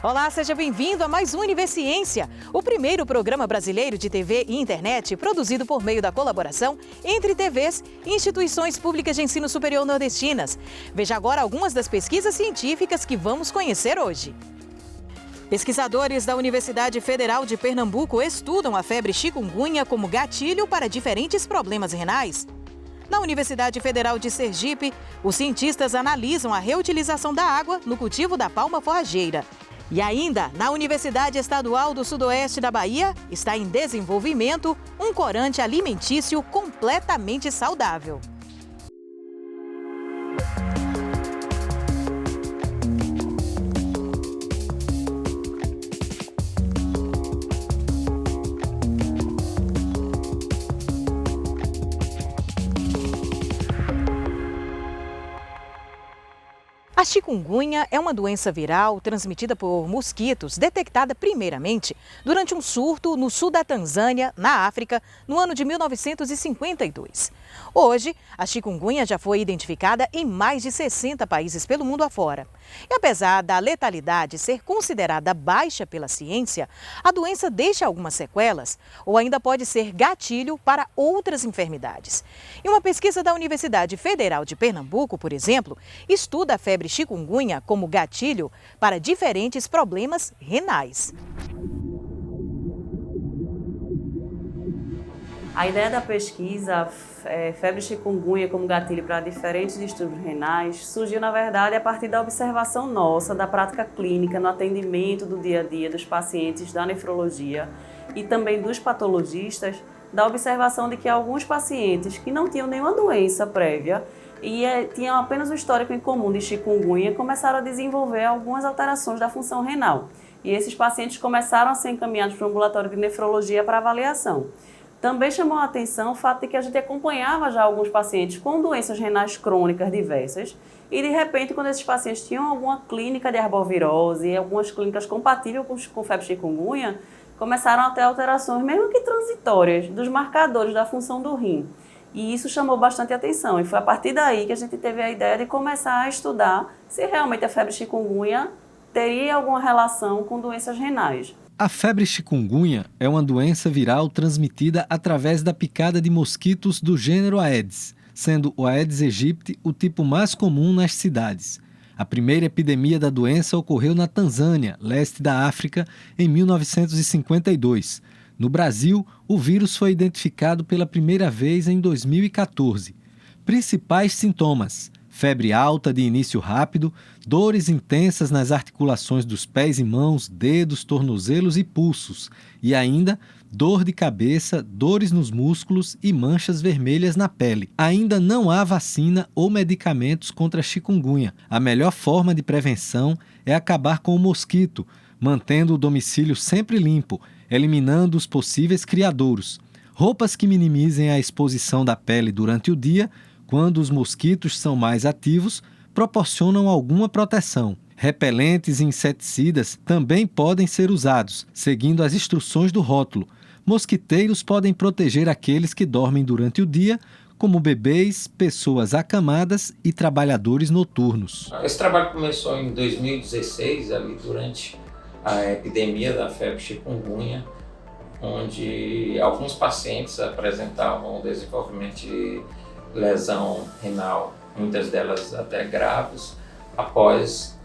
Olá, seja bem-vindo a mais um Universiência, o primeiro programa brasileiro de TV e internet produzido por meio da colaboração entre TVs e instituições públicas de ensino superior nordestinas. Veja agora algumas das pesquisas científicas que vamos conhecer hoje. Pesquisadores da Universidade Federal de Pernambuco estudam a febre chikungunya como gatilho para diferentes problemas renais. Na Universidade Federal de Sergipe, os cientistas analisam a reutilização da água no cultivo da palma forrageira. E ainda, na Universidade Estadual do Sudoeste da Bahia, está em desenvolvimento um corante alimentício completamente saudável. A chikungunya é uma doença viral transmitida por mosquitos, detectada primeiramente durante um surto no sul da Tanzânia, na África, no ano de 1952. Hoje, a chikungunya já foi identificada em mais de 60 países pelo mundo afora. E apesar da letalidade ser considerada baixa pela ciência, a doença deixa algumas sequelas ou ainda pode ser gatilho para outras enfermidades. E uma pesquisa da Universidade Federal de Pernambuco, por exemplo, estuda a febre chikungunya como gatilho para diferentes problemas renais. A ideia da pesquisa febre chikungunya como gatilho para diferentes distúrbios renais surgiu, na verdade, a partir da observação nossa da prática clínica no atendimento do dia a dia dos pacientes da nefrologia e também dos patologistas, da observação de que alguns pacientes que não tinham nenhuma doença prévia e tinham apenas um histórico em comum de chikungunya começaram a desenvolver algumas alterações da função renal. E esses pacientes começaram a ser encaminhados para o ambulatório de nefrologia para avaliação. Também chamou a atenção o fato de que a gente acompanhava já alguns pacientes com doenças renais crônicas diversas e, de repente, quando esses pacientes tinham alguma clínica de arbovirose e algumas clínicas compatíveis com febre chikungunya, começaram a ter alterações, mesmo que transitórias, dos marcadores da função do rim. E isso chamou bastante atenção e foi a partir daí que a gente teve a ideia de começar a estudar se realmente a febre chikungunya teria alguma relação com doenças renais. A febre chikungunya é uma doença viral transmitida através da picada de mosquitos do gênero Aedes, sendo o Aedes aegypti o tipo mais comum nas cidades. A primeira epidemia da doença ocorreu na Tanzânia, leste da África, em 1952. No Brasil, o vírus foi identificado pela primeira vez em 2014. Principais sintomas: febre alta de início rápido, dores intensas nas articulações dos pés e mãos, dedos, tornozelos e pulsos, e ainda dor de cabeça, dores nos músculos e manchas vermelhas na pele. Ainda não há vacina ou medicamentos contra a chikungunya. A melhor forma de prevenção é acabar com o mosquito, mantendo o domicílio sempre limpo, eliminando os possíveis criadouros. Roupas que minimizem a exposição da pele durante o dia, quando os mosquitos são mais ativos, proporcionam alguma proteção. Repelentes e inseticidas também podem ser usados, seguindo as instruções do rótulo. Mosquiteiros podem proteger aqueles que dormem durante o dia, como bebês, pessoas acamadas e trabalhadores noturnos. Esse trabalho começou em 2016, ali durante a epidemia da febre chikungunya, onde alguns pacientes apresentavam desenvolvimento de lesão renal, muitas delas até graves, após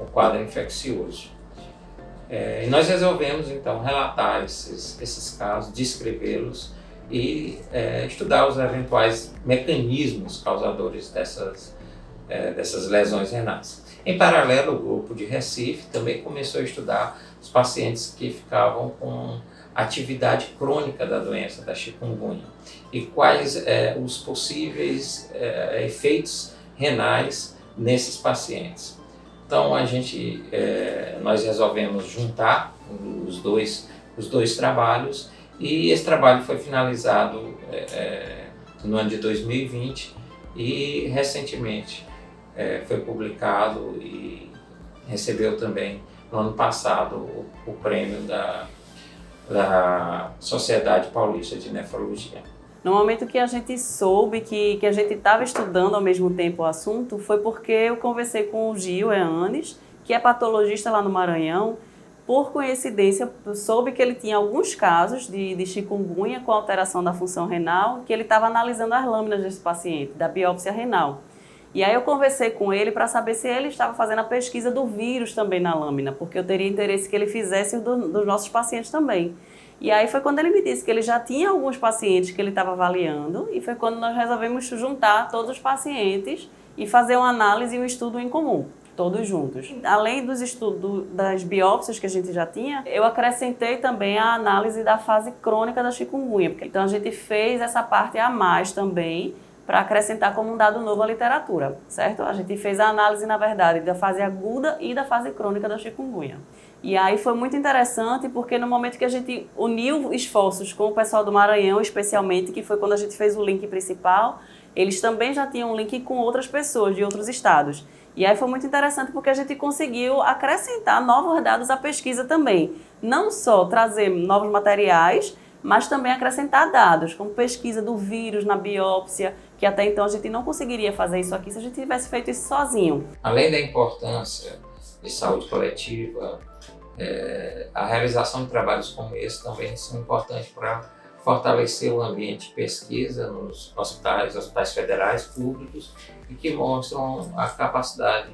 o quadro infeccioso. E nós resolvemos, então, relatar esses casos, descrevê-los e estudar os eventuais mecanismos causadores dessas lesões renais. Em paralelo, o grupo de Recife também começou a estudar os pacientes que ficavam com atividade crônica da doença da chikungunya e quais os possíveis efeitos renais nesses pacientes. Então nós resolvemos juntar os dois trabalhos e esse trabalho foi finalizado no ano de 2020 e recentemente foi publicado e recebeu também no ano passado o prêmio da Sociedade Paulista de Nefrologia. No momento que a gente soube que a gente estava estudando ao mesmo tempo o assunto, foi porque eu conversei com o Gil Eanes, que é patologista lá no Maranhão. Por coincidência, soube que ele tinha alguns casos de chikungunya com alteração da função renal, que ele estava analisando as lâminas desse paciente, da biópsia renal. E aí eu conversei com ele para saber se ele estava fazendo a pesquisa do vírus também na lâmina, porque eu teria interesse que ele fizesse dos nossos pacientes também. E aí foi quando ele me disse que ele já tinha alguns pacientes que ele estava avaliando, e foi quando nós resolvemos juntar todos os pacientes e fazer uma análise e um estudo em comum. Todos juntos. Além dos estudos das biópsias que a gente já tinha, eu acrescentei também a análise da fase crônica da chikungunya. Então a gente fez essa parte a mais também para acrescentar como um dado novo à literatura, certo? A gente fez a análise, na verdade, da fase aguda e da fase crônica da chikungunya. E aí foi muito interessante porque no momento que a gente uniu esforços com o pessoal do Maranhão, especialmente, que foi quando a gente fez o link principal, eles também já tinham um link com outras pessoas de outros estados. E aí foi muito interessante porque a gente conseguiu acrescentar novos dados à pesquisa também. Não só trazer novos materiais, mas também acrescentar dados, como pesquisa do vírus na biópsia, que até então a gente não conseguiria fazer isso aqui se a gente tivesse feito isso sozinho. Além da importância de saúde coletiva, a realização de trabalhos como esse também são importantes para fortalecer o ambiente de pesquisa nos hospitais federais públicos e que mostram a capacidade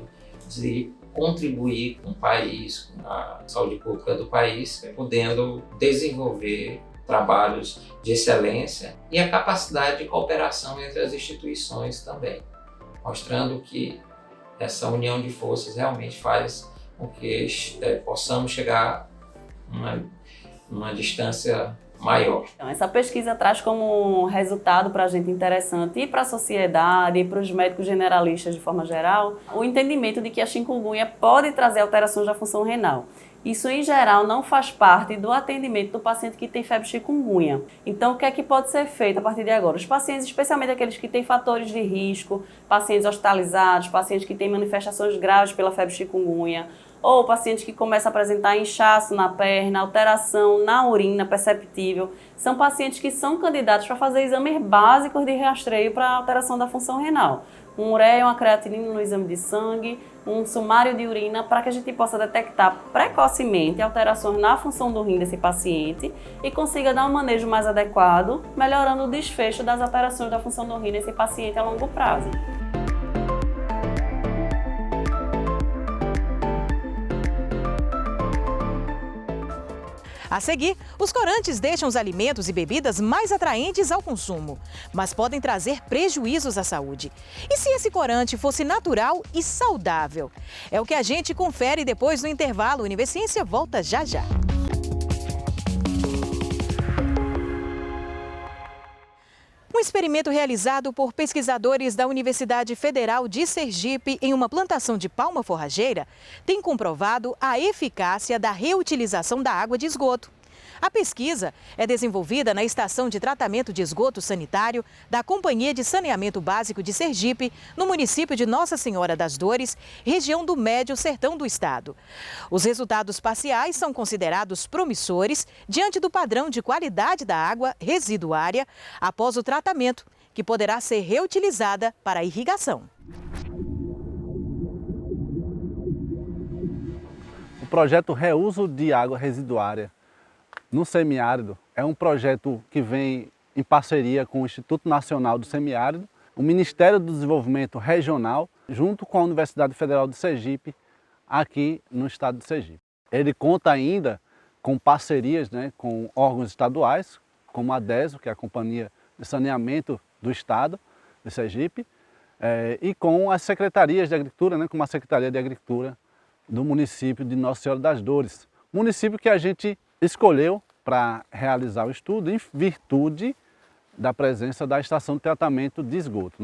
de contribuir com o país, com a saúde pública do país, podendo desenvolver trabalhos de excelência e a capacidade de cooperação entre as instituições também, mostrando que essa união de forças realmente faz com que possamos chegar a uma distância maior. Então, essa pesquisa traz como resultado para a gente interessante e para a sociedade e para os médicos generalistas de forma geral o entendimento de que a chikungunya pode trazer alterações da função renal. Isso, em geral, não faz parte do atendimento do paciente que tem febre chikungunya. Então, o que é que pode ser feito a partir de agora? Os pacientes, especialmente aqueles que têm fatores de risco, pacientes hospitalizados, pacientes que têm manifestações graves pela febre chikungunya, ou pacientes que começam a apresentar inchaço na perna, alteração na urina perceptível, são pacientes que são candidatos para fazer exames básicos de rastreio para alteração da função renal. Um ureia, uma creatinina no exame de sangue, um sumário de urina, para que a gente possa detectar precocemente alterações na função do rim desse paciente e consiga dar um manejo mais adequado, melhorando o desfecho das alterações da função do rim nesse paciente a longo prazo. A seguir, os corantes deixam os alimentos e bebidas mais atraentes ao consumo, mas podem trazer prejuízos à saúde. E se esse corante fosse natural e saudável? É o que a gente confere depois do intervalo. O Univerciência volta já já. Um experimento realizado por pesquisadores da Universidade Federal de Sergipe em uma plantação de palma forrageira tem comprovado a eficácia da reutilização da água de esgoto. A pesquisa é desenvolvida na Estação de Tratamento de Esgoto Sanitário da Companhia de Saneamento Básico de Sergipe, no município de Nossa Senhora das Dores, região do Médio Sertão do estado. Os resultados parciais são considerados promissores diante do padrão de qualidade da água residuária após o tratamento, que poderá ser reutilizada para a irrigação. O projeto Reuso de Água Residuária no Semiárido é um projeto que vem em parceria com o Instituto Nacional do Semiárido, o Ministério do Desenvolvimento Regional, junto com a Universidade Federal de Sergipe, aqui no estado de Sergipe. Ele conta ainda com parcerias, com órgãos estaduais, como a DESO, que é a Companhia de Saneamento do Estado de Sergipe, e com as secretarias de Agricultura, como a Secretaria de Agricultura do município de Nossa Senhora das Dores. Município que a gente escolheu para realizar o estudo em virtude da presença da estação de tratamento de esgoto.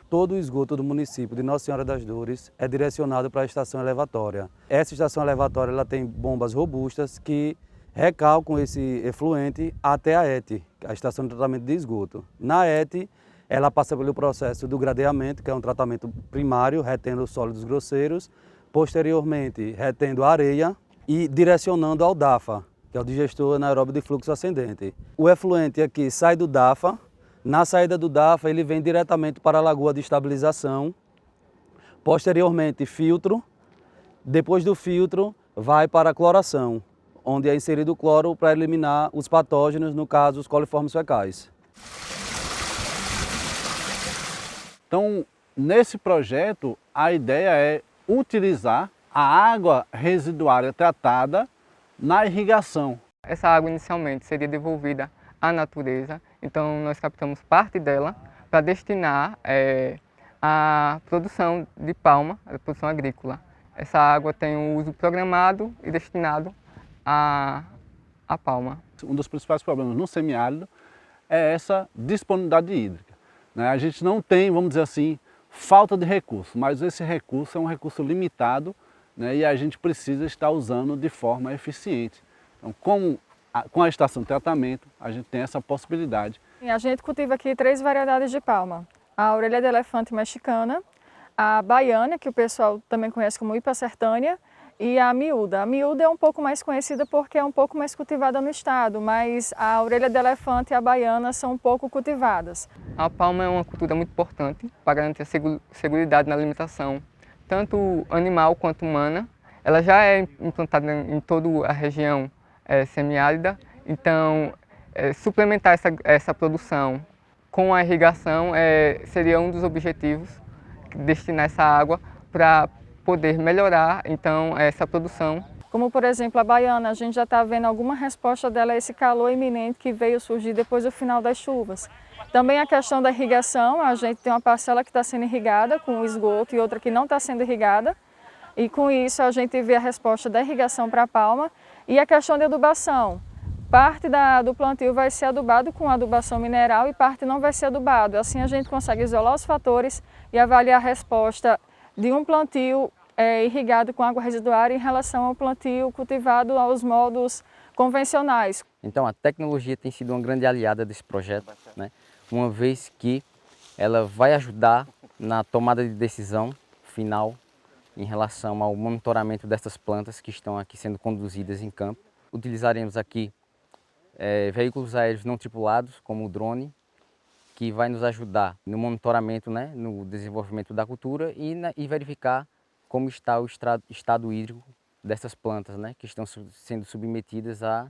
Todo o esgoto do município de Nossa Senhora das Dores é direcionado para a estação elevatória. Essa estação elevatória ela tem bombas robustas que recalcam esse efluente até a ET, a estação de tratamento de esgoto. Na ET, ela passa pelo processo do gradeamento, que é um tratamento primário, retendo sólidos grosseiros, posteriormente retendo a areia e direcionando ao DAFA, que é o digestor anaeróbio de fluxo ascendente. O efluente aqui sai do DAFA, na saída do DAFA ele vem diretamente para a lagoa de estabilização, posteriormente filtro Depois do filtro, vai para a cloração, onde é inserido o cloro para eliminar os patógenos, no caso, os coliformes fecais. Então, nesse projeto, a ideia é utilizar a água residuária tratada na irrigação. Essa água inicialmente seria devolvida à natureza, então nós captamos parte dela para destinar à produção de palma, à produção agrícola. Essa água tem um uso programado e destinado à palma. Um dos principais problemas no semiárido é essa disponibilidade hídrica. A gente não tem, vamos dizer assim, falta de recurso, mas esse recurso é um recurso limitado, e a gente precisa estar usando de forma eficiente. Então, com a estação de tratamento, a gente tem essa possibilidade. A gente cultiva aqui 3 variedades de palma. A orelha de elefante mexicana, a baiana, que o pessoal também conhece como Ipa sertânea, e a miúda. A miúda é um pouco mais conhecida porque é um pouco mais cultivada no estado, mas a orelha de elefante e a baiana são um pouco cultivadas. A palma é uma cultura muito importante para garantir a seguridade na alimentação, tanto animal quanto humana. Ela já é implantada em toda a região semiárida, então suplementar essa produção com a irrigação seria um dos objetivos, destinar essa água para poder melhorar então essa produção. Como por exemplo a baiana, a gente já está vendo alguma resposta dela a esse calor iminente que veio surgir depois do final das chuvas. Também a questão da irrigação, a gente tem uma parcela que está sendo irrigada com esgoto e outra que não está sendo irrigada. E com isso a gente vê a resposta da irrigação para a palma. E a questão de adubação. Parte do plantio vai ser adubado com adubação mineral e parte não vai ser adubado. Assim a gente consegue isolar os fatores e avaliar a resposta de um plantio irrigado com água residuária em relação ao plantio cultivado aos modos convencionais. Então a tecnologia tem sido uma grande aliada desse projeto, uma vez que ela vai ajudar na tomada de decisão final em relação ao monitoramento dessas plantas que estão aqui sendo conduzidas em campo. Utilizaremos aqui veículos aéreos não tripulados, como o drone, que vai nos ajudar no monitoramento, no desenvolvimento da cultura e verificar como está o estado hídrico dessas plantas, que estão sendo submetidas ao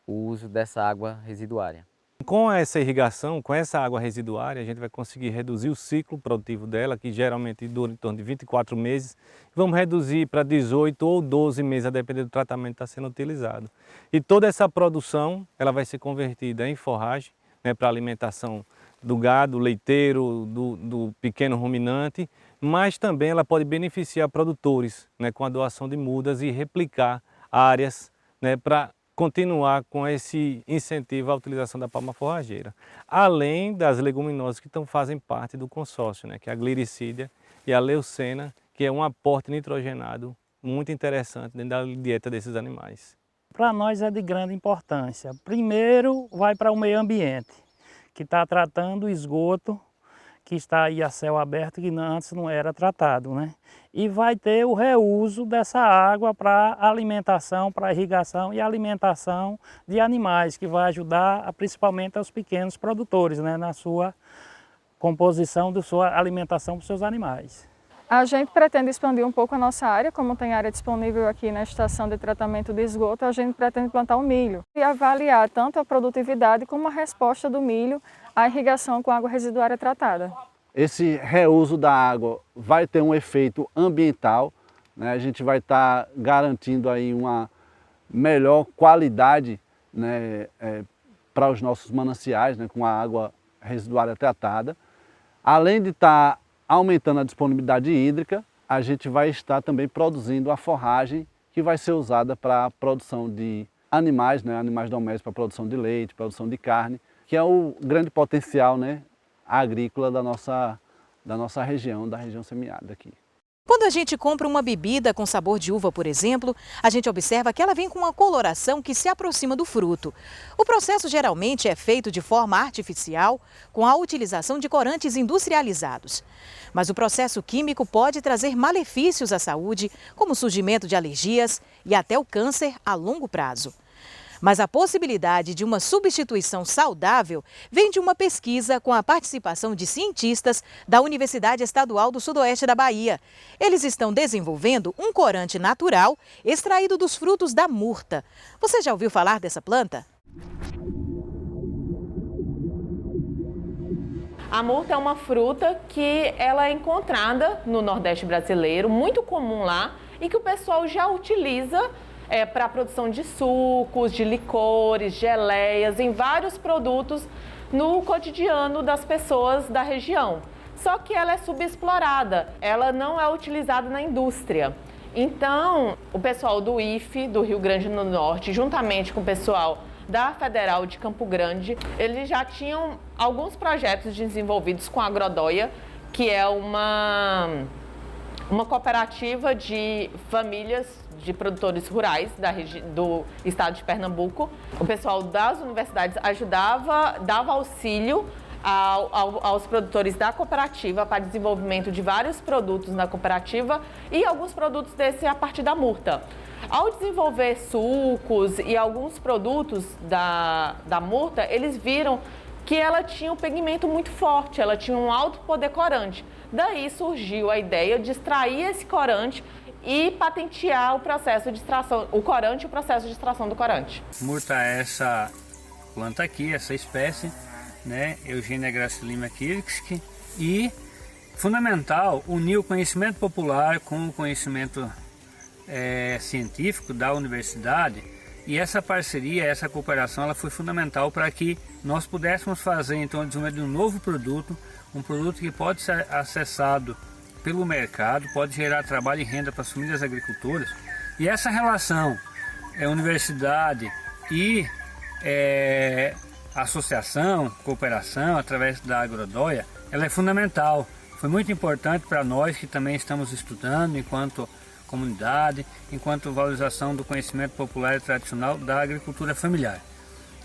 uso dessa água residuária. Com essa irrigação, com essa água residuária, a gente vai conseguir reduzir o ciclo produtivo dela, que geralmente dura em torno de 24 meses. Vamos reduzir para 18 ou 12 meses, a depender do tratamento que está sendo utilizado. E toda essa produção ela vai ser convertida em forragem, para alimentação do gado, leiteiro, do pequeno ruminante, mas também ela pode beneficiar produtores com a doação de mudas e replicar áreas para continuar com esse incentivo à utilização da palma forrageira, além das leguminosas que fazem parte do consórcio, que é a gliricídia e a leucena, que é um aporte nitrogenado muito interessante dentro da dieta desses animais. Para nós é de grande importância. Primeiro vai para o meio ambiente, que está tratando o esgoto, que está aí a céu aberto, que antes não era tratado, E vai ter o reuso dessa água para alimentação, para irrigação e alimentação de animais, que vai ajudar principalmente aos pequenos produtores, na sua composição da sua alimentação para os seus animais. A gente pretende expandir um pouco a nossa área, como tem área disponível aqui na estação de tratamento de esgoto, a gente pretende plantar o milho e avaliar tanto a produtividade como a resposta do milho à irrigação com água residuária tratada. Esse reuso da água vai ter um efeito ambiental, a gente vai estar garantindo aí uma melhor qualidade para os nossos mananciais, com a água residuária tratada. Além de estar aumentando a disponibilidade hídrica, a gente vai estar também produzindo a forragem que vai ser usada para a produção de animais, animais domésticos para a produção de leite, produção de carne, que é o grande potencial agrícola da nossa região, da região semiárida aqui. Quando a gente compra uma bebida com sabor de uva, por exemplo, a gente observa que ela vem com uma coloração que se aproxima do fruto. O processo geralmente é feito de forma artificial, com a utilização de corantes industrializados. Mas o processo químico pode trazer malefícios à saúde, como o surgimento de alergias e até o câncer a longo prazo. Mas a possibilidade de uma substituição saudável vem de uma pesquisa com a participação de cientistas da Universidade Estadual do Sudoeste da Bahia. Eles estão desenvolvendo um corante natural extraído dos frutos da murta. Você já ouviu falar dessa planta? A murta é uma fruta que ela é encontrada no Nordeste brasileiro, muito comum lá, e que o pessoal já utiliza para a produção de sucos, de licores, geleias, em vários produtos no cotidiano das pessoas da região. Só que ela é subexplorada, ela não é utilizada na indústria. Então, o pessoal do IFE, do Rio Grande do Norte, juntamente com o pessoal da Federal de Campo Grande, eles já tinham alguns projetos desenvolvidos com a Agrodóia, que é uma cooperativa de famílias de produtores rurais do estado de Pernambuco. O pessoal das universidades dava auxílio aos produtores da cooperativa para desenvolvimento de vários produtos na cooperativa e alguns produtos desse a partir da murta. Ao desenvolver sucos e alguns produtos da murta, eles viram que ela tinha um pigmento muito forte, ela tinha um alto poder corante. Daí surgiu a ideia de extrair esse corante e patentear o processo de extração, o corante e o processo de extração do corante. Murta é essa planta aqui, essa espécie, né, Eugenia gracillima kirchkii, e fundamental unir o conhecimento popular com o conhecimento científico da universidade, e essa parceria, essa cooperação, ela foi fundamental para que nós pudéssemos fazer então o desenvolvimento de um novo produto, um produto que pode ser acessado pelo mercado, pode gerar trabalho e renda para as famílias agricultoras. E essa relação universidade e associação, cooperação, através da Agrodóia, ela é fundamental. Foi muito importante para nós que também estamos estudando enquanto comunidade, enquanto valorização do conhecimento popular e tradicional da agricultura familiar.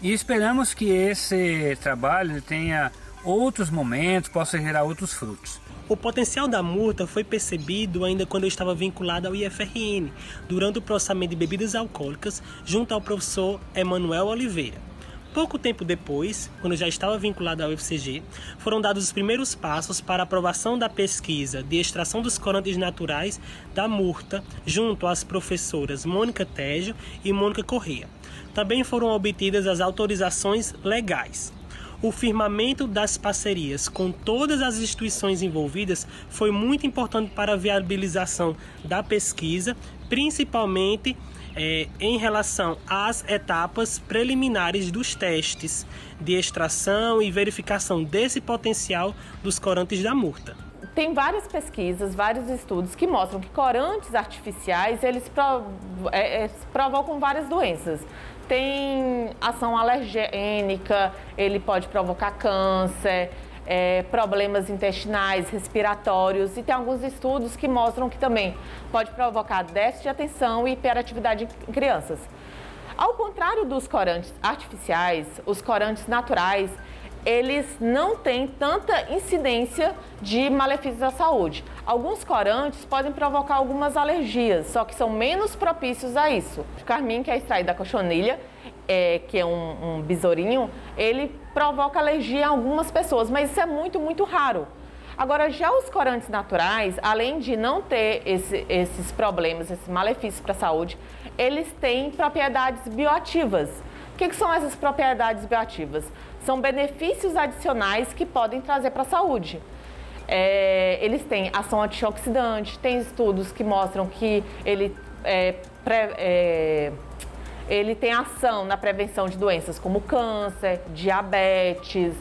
E esperamos que esse trabalho tenha outros momentos, possa gerar outros frutos. O potencial da murta foi percebido ainda quando eu estava vinculado ao IFRN, durante o processamento de bebidas alcoólicas, junto ao professor Emanuel Oliveira. Pouco tempo depois, quando eu já estava vinculado ao UFCG, foram dados os primeiros passos para a aprovação da pesquisa de extração dos corantes naturais da murta, junto às professoras Mônica Tejo e Mônica Corrêa. Também foram obtidas as autorizações legais. O firmamento das parcerias com todas as instituições envolvidas foi muito importante para a viabilização da pesquisa, principalmente em relação às etapas preliminares dos testes de extração e verificação desse potencial dos corantes da murta. Tem várias pesquisas, vários estudos que mostram que corantes artificiais eles provocam várias doenças. Tem ação alergênica, ele pode provocar câncer, problemas intestinais, respiratórios, e tem alguns estudos que mostram que também pode provocar déficit de atenção e hiperatividade em crianças. Ao contrário dos corantes artificiais, os corantes naturais, eles não têm tanta incidência de malefícios à saúde. Alguns corantes podem provocar algumas alergias, só que são menos propícios a isso. O carmim, que é extraído da cochonilha, que é um besourinho, ele provoca alergia em algumas pessoas, mas isso é muito, muito raro. Agora, já os corantes naturais, além de não ter esses problemas, esses malefícios para a saúde, eles têm propriedades bioativas. O que são essas propriedades bioativas? São benefícios adicionais que podem trazer para a saúde. Eles têm ação antioxidante, tem estudos que mostram que ele tem ação na prevenção de doenças como câncer, diabetes,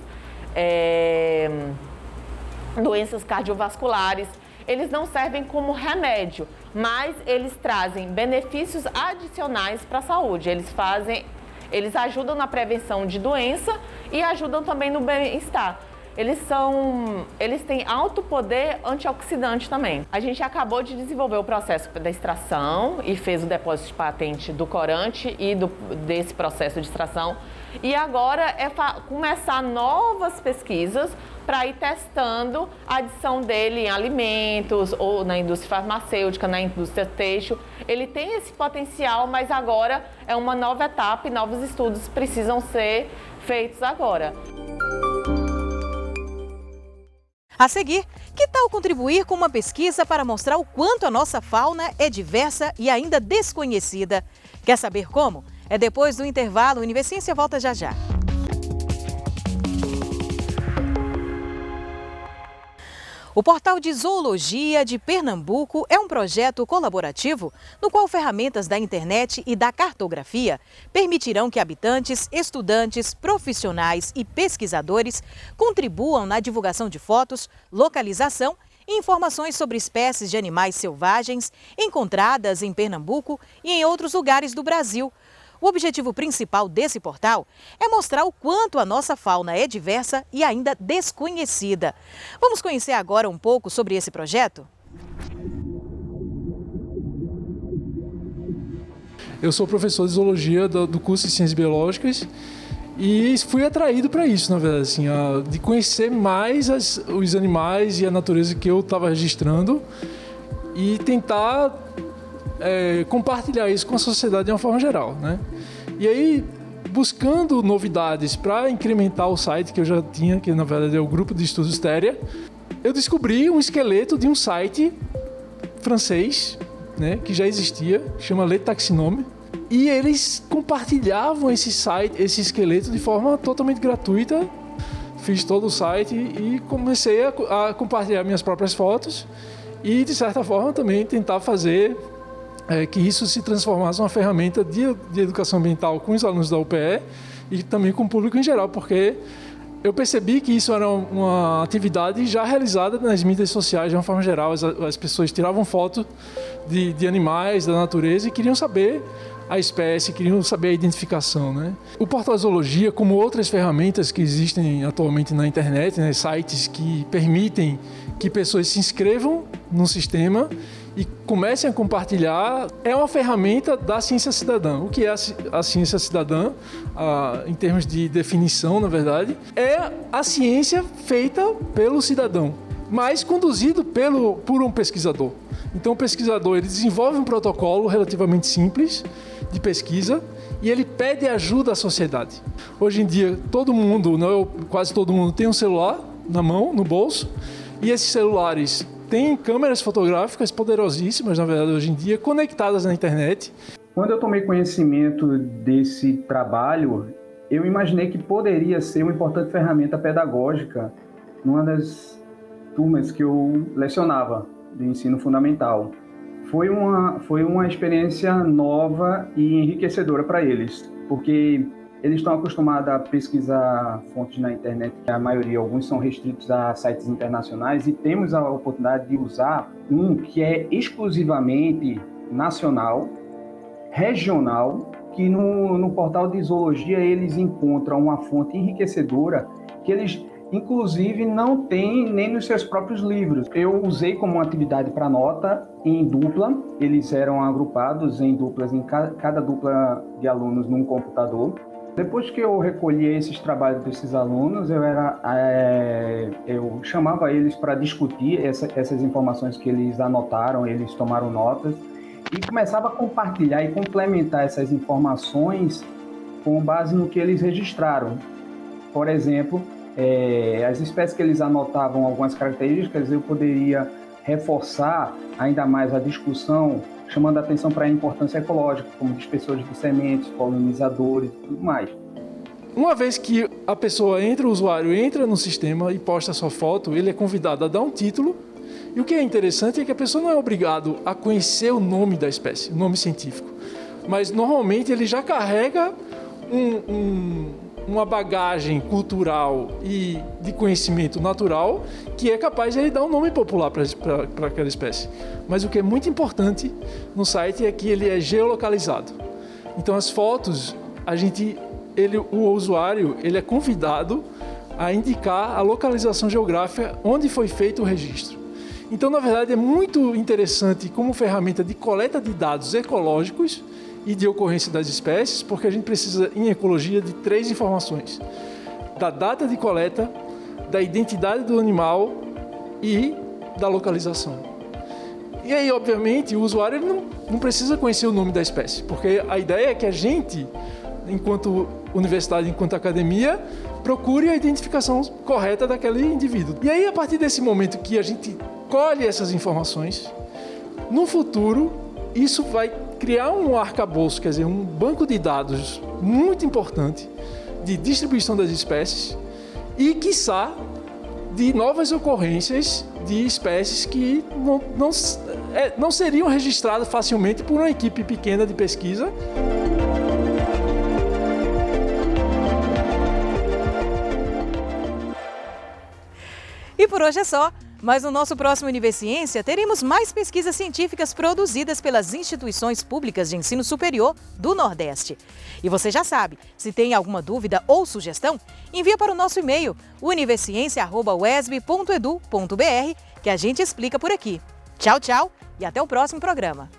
doenças cardiovasculares. Eles não servem como remédio, mas eles trazem benefícios adicionais para a saúde. Eles ajudam na prevenção de doença e ajudam também no bem-estar. Eles têm alto poder antioxidante também. A gente acabou de desenvolver o processo da extração e fez o depósito de patente do corante e desse processo de extração. E agora é começar novas pesquisas para ir testando a adição dele em alimentos ou na indústria farmacêutica, na indústria têxtil. ele tem esse potencial, mas agora é uma nova etapa e novos estudos precisam ser feitos agora. A seguir, que tal contribuir com uma pesquisa para mostrar o quanto a nossa fauna é diversa e ainda desconhecida? Quer saber como? É depois do intervalo. O Univesciência volta já já. O Portal de Zoologia de Pernambuco é um projeto colaborativo no qual ferramentas da internet e da cartografia permitirão que habitantes, estudantes, profissionais e pesquisadores contribuam na divulgação de fotos, localização e informações sobre espécies de animais selvagens encontradas em Pernambuco e em outros lugares do Brasil. O objetivo principal desse portal é mostrar o quanto a nossa fauna é diversa e ainda desconhecida. Vamos conhecer agora um pouco sobre esse projeto? Eu sou professor de zoologia do curso de Ciências Biológicas e fui atraído para isso, na verdade, assim, de conhecer mais os animais e a natureza que eu estava registrando e tentar compartilhar isso com a sociedade de uma forma geral, né? E aí, buscando novidades para incrementar o site que eu já tinha, que na verdade é o Grupo de Estudos Théria, eu descobri um esqueleto de um site francês, né, que já existia, que chama Le Taxinome, e eles compartilhavam esse esqueleto de forma totalmente gratuita. Fiz todo o site e comecei a compartilhar minhas próprias fotos e, de certa forma, também tentar fazer que isso se transformasse numa ferramenta de educação ambiental com os alunos da UPE e também com o público em geral, porque eu percebi que isso era uma atividade já realizada nas mídias sociais de uma forma geral. As pessoas tiravam foto de animais, da natureza e queriam saber a espécie, queriam saber a identificação, né? O Portal Zoologia, como outras ferramentas que existem atualmente na internet, né, sites que permitem que pessoas se inscrevam no sistema e comecem a compartilhar, é uma ferramenta da ciência cidadã. O que é a ciência cidadã, em termos de definição, na verdade, é a ciência feita pelo cidadão, mas conduzido por um pesquisador. Então o pesquisador ele desenvolve um protocolo relativamente simples de pesquisa e ele pede ajuda à sociedade. Hoje em dia todo mundo, quase todo mundo tem um celular na mão, no bolso, e esses celulares têm câmeras fotográficas poderosíssimas, na verdade, hoje em dia, conectadas na internet. Quando eu tomei conhecimento desse trabalho, eu imaginei que poderia ser uma importante ferramenta pedagógica numa das turmas que eu lecionava de ensino fundamental. Foi uma experiência nova e enriquecedora para eles, porque eles estão acostumados a pesquisar fontes na internet, que a maioria, alguns são restritos a sites internacionais, e temos a oportunidade de usar um que é exclusivamente nacional, regional, que no portal de zoologia eles encontram uma fonte enriquecedora que eles, inclusive, não têm nem nos seus próprios livros. Eu usei como uma atividade para nota em dupla, eles eram agrupados em duplas, em cada dupla de alunos num computador. Depois que eu recolhia esses trabalhos desses alunos, eu chamava eles para discutir essas informações que eles anotaram, eles tomaram notas, e começava a compartilhar e complementar essas informações com base no que eles registraram. Por exemplo, as espécies que eles anotavam algumas características, eu poderia reforçar ainda mais a discussão, chamando a atenção para a importância ecológica, como dispersores de sementes, polinizadores e tudo mais. Uma vez que a pessoa o usuário entra no sistema e posta sua foto, ele é convidado a dar um título. E o que é interessante é que a pessoa não é obrigado a conhecer o nome da espécie, o nome científico. Mas normalmente ele já carrega uma bagagem cultural e de conhecimento natural que é capaz de ele dar um nome popular para aquela espécie. Mas o que é muito importante no site é que ele é geolocalizado. Então as fotos, o usuário ele é convidado a indicar a localização geográfica onde foi feito o registro. Então, na verdade, é muito interessante como ferramenta de coleta de dados ecológicos e de ocorrência das espécies, porque a gente precisa, em ecologia, de 3 informações: da data de coleta, da identidade do animal e da localização. E aí, obviamente, o usuário ele não precisa conhecer o nome da espécie, porque a ideia é que a gente, enquanto universidade, enquanto academia, procure a identificação correta daquele indivíduo. E aí, a partir desse momento que a gente colhe essas informações, no futuro, isso vai criar um arcabouço, quer dizer, um banco de dados muito importante de distribuição das espécies e, quiçá, de novas ocorrências de espécies que não seriam registradas facilmente por uma equipe pequena de pesquisa. E por hoje é só. Mas no nosso próximo Univerciência teremos mais pesquisas científicas produzidas pelas instituições públicas de ensino superior do Nordeste. E você já sabe, se tem alguma dúvida ou sugestão, envia para o nosso e-mail univerciência@uesb.edu.br que a gente explica por aqui. Tchau, tchau e até o próximo programa.